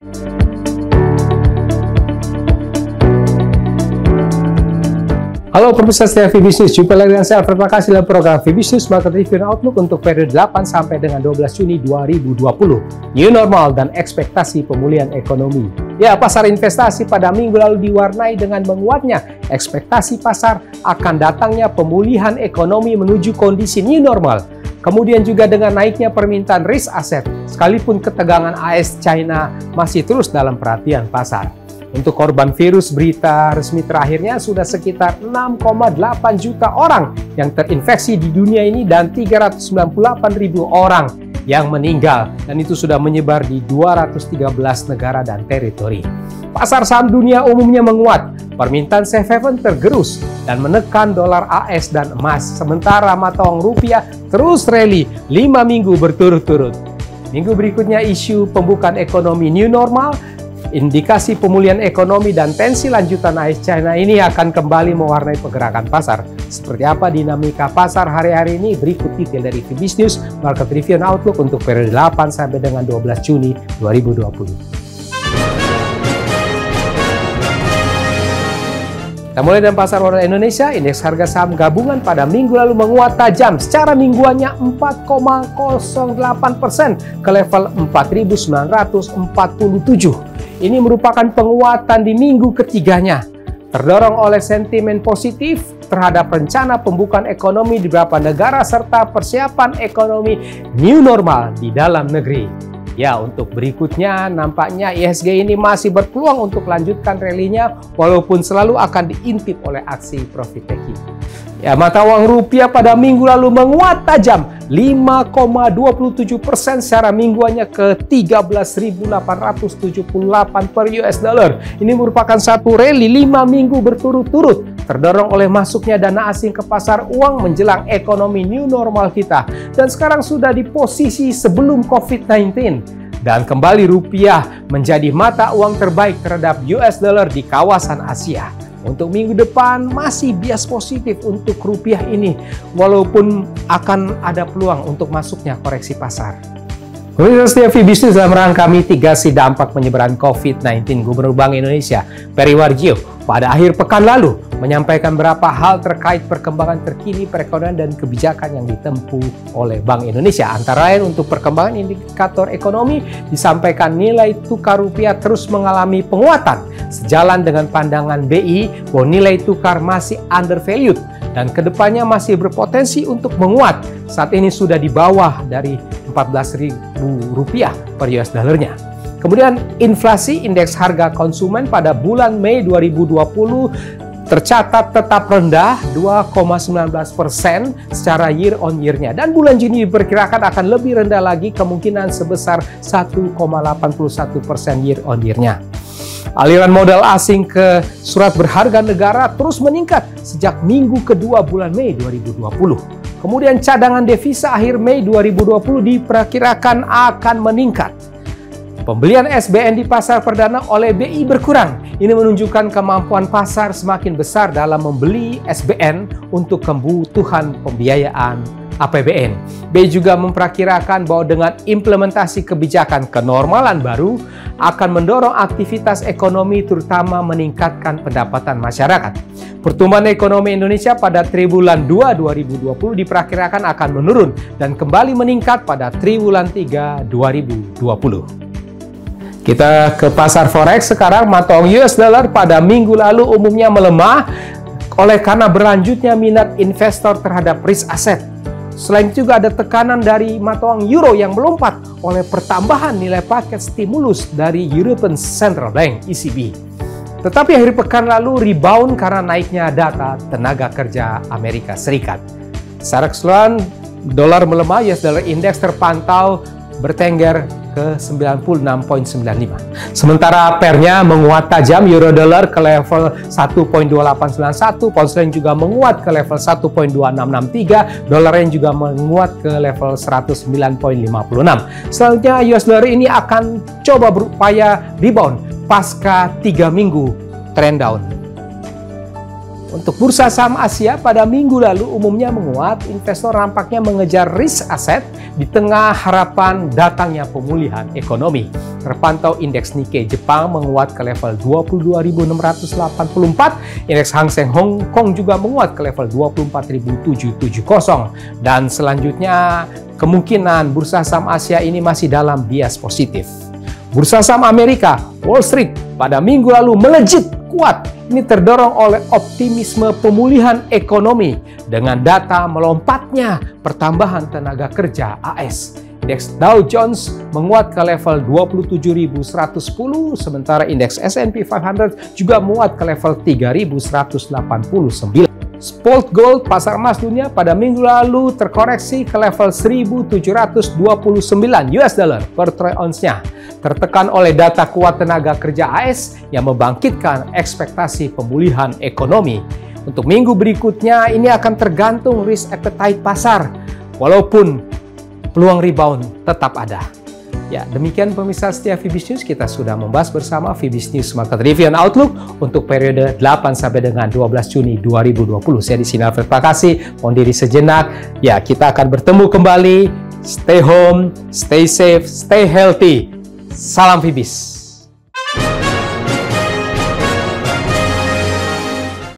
Halo pemirsa setia VBiz, jumpa lagi dengan saya. Terima kasih dalam program VBiz Market Review and Outlook untuk periode 8 sampai dengan 12 Juni 2020. New normal dan ekspektasi pemulihan ekonomi. Ya, pasar investasi pada minggu lalu diwarnai dengan menguatnya ekspektasi pasar akan datangnya pemulihan ekonomi menuju kondisi new normal. Kemudian juga dengan naiknya permintaan risk aset, sekalipun ketegangan AS-China masih terus dalam perhatian pasar. Untuk korban virus, berita resmi terakhirnya sudah sekitar 6,8 juta orang yang terinfeksi di dunia ini dan 398.000 orang yang meninggal. Dan itu sudah menyebar di 213 negara dan teritori. Pasar saham dunia umumnya menguat. Permintaan safe haven tergerus dan menekan dolar AS dan emas. Sementara mata uang rupiah terus rally 5 minggu berturut-turut. Minggu berikutnya isu pembukaan ekonomi new normal, indikasi pemulihan ekonomi dan tensi lanjutan AS-China ini akan kembali mewarnai pergerakan pasar. Seperti apa dinamika pasar hari-hari ini? Berikut detail dari VBiz News Market Review and Outlook untuk periode 8 sampai dengan 12 Juni 2020. Kita mulai dengan pasar modal Indonesia. Indeks harga saham gabungan pada minggu lalu menguat tajam secara mingguannya 4,08% ke level 4.947. Ini merupakan penguatan di minggu ketiganya, terdorong oleh sentimen positif terhadap rencana pembukaan ekonomi di beberapa negara serta persiapan ekonomi new normal di dalam negeri. Ya, untuk berikutnya nampaknya IHSG ini masih berpeluang untuk lanjutkan rally-nya walaupun selalu akan diintip oleh aksi profit taking. Ya, mata uang rupiah pada minggu lalu menguat tajam 5,27% secara mingguannya ke 13.878 per US dollar. Ini merupakan satu rally 5 minggu berturut-turut, terdorong oleh masuknya dana asing ke pasar uang menjelang ekonomi new normal kita. Dan sekarang sudah di posisi sebelum COVID-19. Dan kembali rupiah menjadi mata uang terbaik terhadap US dollar di kawasan Asia. Untuk minggu depan masih bias positif untuk rupiah ini, walaupun akan ada peluang untuk masuknya koreksi pasar. Pemirsa setia VBiz News, dalam rangka mitigasi dampak penyebaran COVID-19, Gubernur Bank Indonesia Peri Warjio pada akhir pekan lalu menyampaikan beberapa hal terkait perkembangan terkini perekonomian dan kebijakan yang ditempuh oleh Bank Indonesia. Antara lain untuk perkembangan indikator ekonomi, disampaikan nilai tukar rupiah terus mengalami penguatan sejalan dengan pandangan BI bahwa nilai tukar masih undervalued dan kedepannya masih berpotensi untuk menguat. Saat ini sudah di bawah dari Rp14.000 per US dollarnya. Kemudian inflasi indeks harga konsumen pada bulan Mei 2020 tercatat tetap rendah 2,19% secara year on year-nya. Dan bulan Juni diperkirakan akan lebih rendah lagi, kemungkinan sebesar 1,81% year on year-nya. Aliran modal asing ke surat berharga negara terus meningkat sejak minggu kedua bulan Mei 2020. Kemudian cadangan devisa akhir Mei 2020 diperkirakan akan meningkat. Pembelian SBN di pasar perdana oleh BI berkurang. Ini menunjukkan kemampuan pasar semakin besar dalam membeli SBN untuk kebutuhan pembiayaan APBN. BI juga memperkirakan bahwa dengan implementasi kebijakan kenormalan baru akan mendorong aktivitas ekonomi, terutama meningkatkan pendapatan masyarakat. Pertumbuhan ekonomi Indonesia pada triwulan 2 2020 diperkirakan akan menurun dan kembali meningkat pada triwulan 3 2020. Kita ke pasar forex sekarang. Mata uang US dollar pada minggu lalu umumnya melemah oleh karena berlanjutnya minat investor terhadap risk aset. Selain itu juga ada tekanan dari mata uang euro yang melompat oleh pertambahan nilai paket stimulus dari European Central Bank (ECB). Tetapi akhir pekan lalu rebound karena naiknya data tenaga kerja Amerika Serikat. Secara keseluruhan dolar melemah, US dollar index terpantau bertengger ke 96,95. Sementara pairnya menguat tajam, euro dolar ke level 1.2891, pound sterling juga menguat ke level 1.2663, dolar yen juga menguat ke level 109.56. Selanjutnya US dollar ini akan coba berupaya rebound pasca 3 minggu trend down. Untuk bursa saham Asia pada minggu lalu umumnya menguat, investor nampaknya mengejar risk aset di tengah harapan datangnya pemulihan ekonomi. Terpantau indeks Nikkei Jepang menguat ke level 22.684, indeks Hang Seng Hong Kong juga menguat ke level 24.770. Dan selanjutnya kemungkinan bursa saham Asia ini masih dalam bias positif. Bursa saham Amerika, Wall Street pada minggu lalu melejit kuat. Ini terdorong oleh optimisme pemulihan ekonomi dengan data melompatnya pertambahan tenaga kerja AS. Indeks Dow Jones menguat ke level 27.110, sementara indeks S&P 500 juga menguat ke level 3.189. Spot Gold pasar emas dunia pada minggu lalu terkoreksi ke level 1.729 US dollar per troy ounce-nya, tertekan oleh data kuat tenaga kerja AS yang membangkitkan ekspektasi pemulihan ekonomi. Untuk minggu berikutnya ini akan tergantung risk appetite pasar, walaupun peluang rebound tetap ada. Ya, demikian pemirsa setia Fibis News, kita sudah membahas bersama Fibis News Market Review and Outlook untuk periode 8 sampai dengan 12 Juni 2020. Saya di sini Alfred Prakasi, mohon diri sejenak. Ya, kita akan bertemu kembali. Stay home, stay safe, stay healthy. Salam Fibis.